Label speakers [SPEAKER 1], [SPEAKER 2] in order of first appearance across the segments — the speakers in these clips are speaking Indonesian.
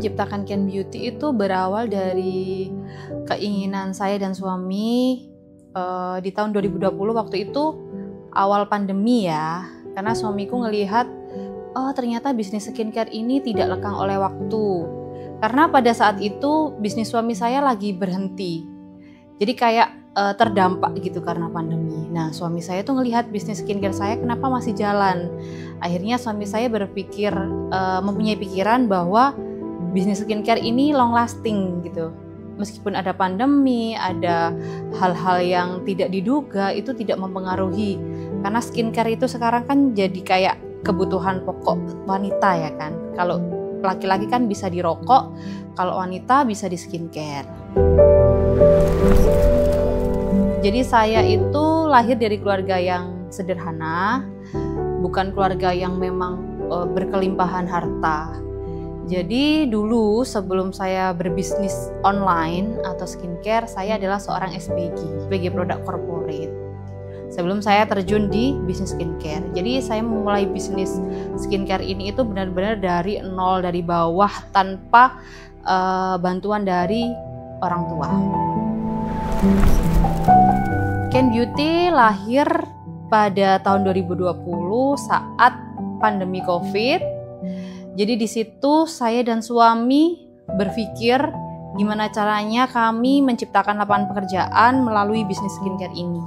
[SPEAKER 1] menciptakan Ken Beauty itu berawal dari keinginan saya dan suami di tahun 2020 waktu itu awal pandemi ya. Karena suamiku ngelihat ternyata bisnis skincare ini tidak lekang oleh waktu. Karena pada saat itu bisnis suami saya lagi berhenti. Jadi kayak terdampak gitu karena pandemi. Nah, suami saya tuh ngelihat bisnis skincare saya kenapa masih jalan. Akhirnya suami saya berpikir, mempunyai pikiran bahwa bisnis skincare ini long lasting gitu. Meskipun ada pandemi, ada hal-hal yang tidak diduga, itu tidak mempengaruhi. Karena skincare itu sekarang kan jadi kayak kebutuhan pokok wanita ya kan. Kalau laki-laki kan bisa di rokok, kalau wanita bisa di skincare. Jadi saya itu lahir dari keluarga yang sederhana, bukan keluarga yang memang berkelimpahan harta. Jadi dulu sebelum saya berbisnis online atau skincare, saya adalah seorang SPG, sebagai produk corporate. Sebelum saya terjun di bisnis skincare. Jadi saya memulai bisnis skincare ini itu benar-benar dari nol, dari bawah, tanpa bantuan dari orang tua. Ken Beauty lahir pada tahun 2020 saat pandemi COVID. Jadi di situ saya dan suami berpikir gimana caranya kami menciptakan lapangan pekerjaan melalui bisnis skincare ini.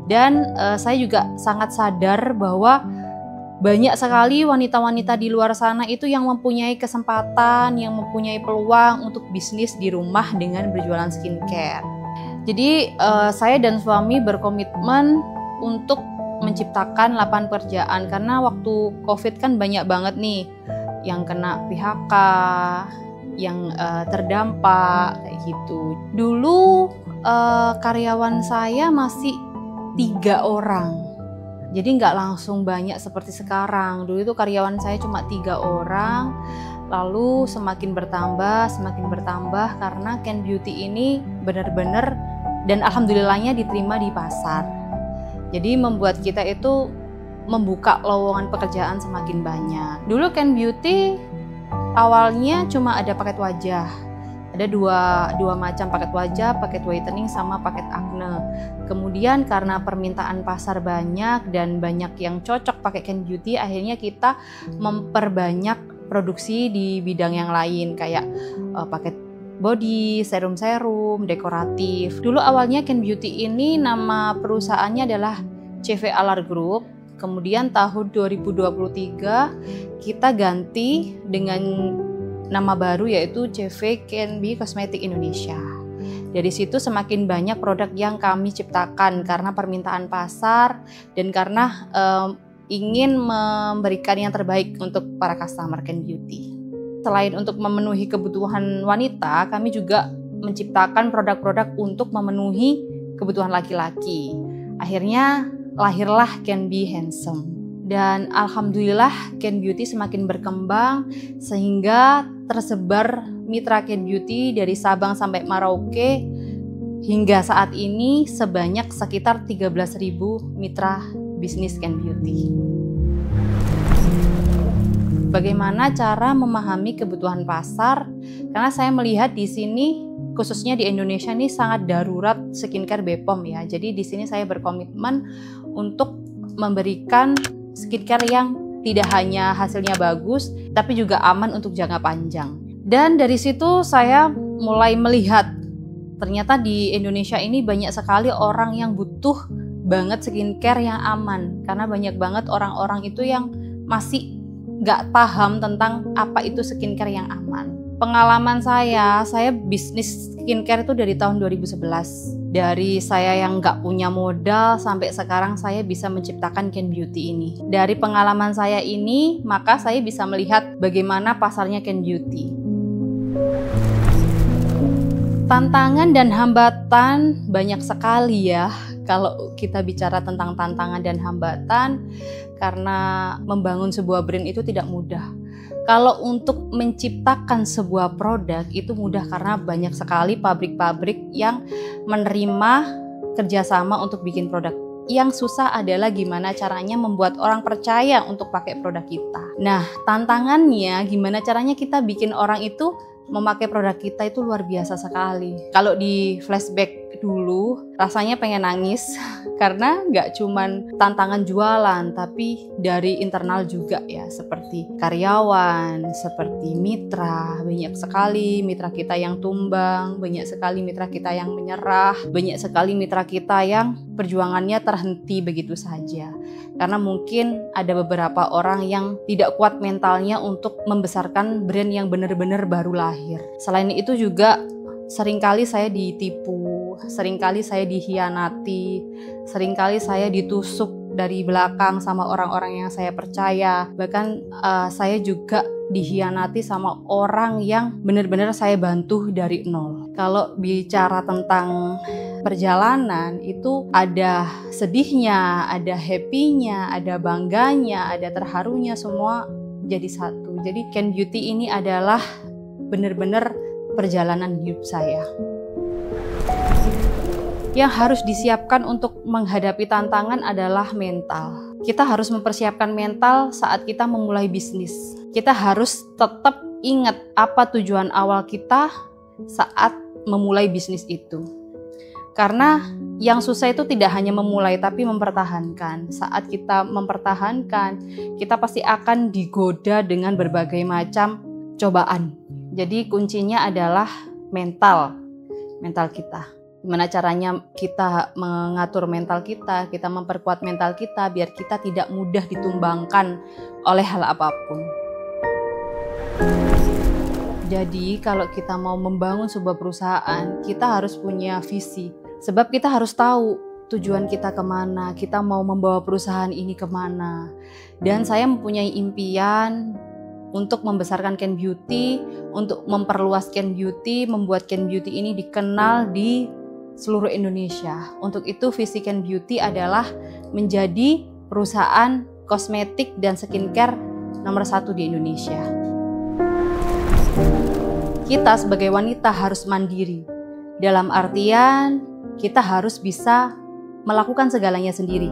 [SPEAKER 1] Dan saya juga sangat sadar bahwa banyak sekali wanita-wanita di luar sana itu yang mempunyai kesempatan, yang mempunyai peluang untuk bisnis di rumah dengan berjualan skincare. Jadi saya dan suami berkomitmen untuk menciptakan lapangan pekerjaan karena waktu COVID kan banyak banget nih yang kena PHK, yang terdampak kayak gitu. Dulu karyawan saya masih 3 orang, jadi nggak langsung banyak seperti sekarang. Dulu itu karyawan saya cuma 3 orang, lalu semakin bertambah karena Ken Beauty ini benar-benar dan alhamdulillahnya diterima di pasar. Jadi membuat kita itu membuka lowongan pekerjaan semakin banyak. Dulu Ken Beauty awalnya cuma ada paket wajah. Ada dua macam paket wajah, paket whitening sama paket acne. Kemudian karena permintaan pasar banyak dan banyak yang cocok pakai Ken Beauty, akhirnya kita memperbanyak produksi di bidang yang lain kayak paket body, serum-serum, dekoratif. Dulu awalnya Ken Beauty ini nama perusahaannya adalah CV Alar Group. Kemudian tahun 2023 kita ganti dengan nama baru yaitu CV Kenbi Cosmetic Indonesia. Dari situ semakin banyak produk yang kami ciptakan karena permintaan pasar dan karena ingin memberikan yang terbaik untuk para customer Ken Beauty. Selain untuk memenuhi kebutuhan wanita, kami juga menciptakan produk-produk untuk memenuhi kebutuhan laki-laki. Akhirnya lahirlah Ken Be Handsome. Dan alhamdulillah Ken Beauty semakin berkembang sehingga tersebar mitra Ken Beauty dari Sabang sampai Merauke. Hingga saat ini sebanyak sekitar 13.000 mitra bisnis Ken Beauty. Bagaimana cara memahami kebutuhan pasar? Karena saya melihat di sini, khususnya di Indonesia ini sangat darurat skincare BPOM ya. Jadi di sini saya berkomitmen untuk memberikan skincare yang tidak hanya hasilnya bagus, tapi juga aman untuk jangka panjang. Dan dari situ saya mulai melihat ternyata di Indonesia ini banyak sekali orang yang butuh banget skincare yang aman. Karena banyak banget orang-orang itu yang masih nggak paham tentang apa itu skincare yang aman. Pengalaman saya bisnis skincare itu dari tahun 2011. Dari saya yang nggak punya modal sampai sekarang saya bisa menciptakan Ken Beauty ini. Dari pengalaman saya ini, maka saya bisa melihat bagaimana pasarnya Ken Beauty. Tantangan dan hambatan banyak sekali ya. Kalau kita bicara tentang tantangan dan hambatan, karena membangun sebuah brand itu tidak mudah. Kalau untuk menciptakan sebuah produk itu mudah karena banyak sekali pabrik-pabrik yang menerima kerjasama untuk bikin produk Yang susah adalah gimana caranya membuat orang percaya untuk pakai produk kita. Nah, tantangannya gimana caranya kita bikin orang itu memakai produk kita itu luar biasa sekali. Kalau di flashback dulu, rasanya pengen nangis karena nggak cuman tantangan jualan, tapi dari internal juga ya, seperti karyawan, seperti mitra, banyak sekali mitra kita yang tumbang, banyak sekali mitra kita yang menyerah, banyak sekali mitra kita yang perjuangannya terhenti begitu saja. Karena mungkin ada beberapa orang yang tidak kuat mentalnya untuk membesarkan brand yang benar-benar baru lahir. Selain itu juga seringkali saya ditipu, seringkali saya dikhianati, seringkali saya ditusuk dari belakang sama orang-orang yang saya percaya. Bahkan saya juga dikhianati sama orang yang benar-benar saya bantu dari nol. Kalau bicara tentang perjalanan itu ada sedihnya, ada happy-nya, ada bangganya, ada terharunya, semua jadi satu. Jadi Ken Beauty ini adalah benar-benar perjalanan hidup saya. Yang harus disiapkan untuk menghadapi tantangan adalah mental. Kita harus mempersiapkan mental saat kita memulai bisnis. Kita harus tetap ingat apa tujuan awal kita saat memulai bisnis itu. Karena yang susah itu tidak hanya memulai tapi mempertahankan. Saat kita mempertahankan, kita pasti akan digoda dengan berbagai macam cobaan. Jadi kuncinya adalah mental kita. Gimana caranya kita mengatur mental kita memperkuat mental kita biar kita tidak mudah ditumbangkan oleh hal apapun. Jadi kalau kita mau membangun sebuah perusahaan, kita harus punya visi. Sebab kita harus tahu tujuan kita kemana, kita mau membawa perusahaan ini kemana. Dan saya mempunyai impian untuk membesarkan Ken Beauty, untuk memperluas Ken Beauty, membuat Ken Beauty ini dikenal di seluruh Indonesia. Untuk itu visi Ken Beauty adalah menjadi perusahaan kosmetik dan skincare nomor 1 di Indonesia. Kita sebagai wanita harus mandiri. Dalam artian kita harus bisa melakukan segalanya sendiri.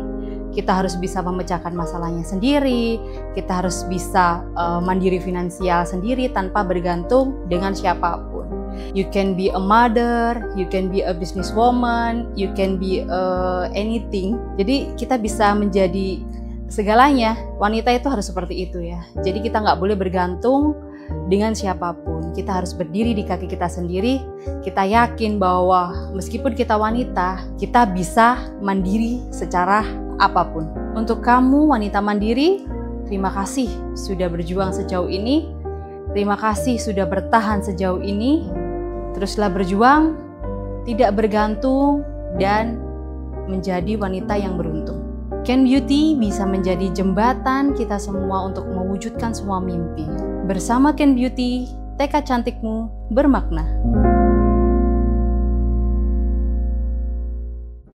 [SPEAKER 1] Kita harus bisa memecahkan masalahnya sendiri, kita harus bisa mandiri finansial sendiri tanpa bergantung dengan siapapun. You can be a mother, you can be a businesswoman, you can be anything. Jadi kita bisa menjadi segalanya. Wanita itu harus seperti itu ya. Jadi kita nggak boleh bergantung dengan siapapun. Kita harus berdiri di kaki kita sendiri. Kita yakin bahwa meskipun kita wanita, kita bisa mandiri secara apapun. Untuk kamu wanita mandiri, terima kasih sudah berjuang sejauh ini. Terima kasih sudah bertahan sejauh ini. Teruslah berjuang, tidak bergantung, dan menjadi wanita yang beruntung. Ken Beauty bisa menjadi jembatan kita semua untuk mewujudkan semua mimpi. Bersama Ken Beauty, tekad cantikmu bermakna.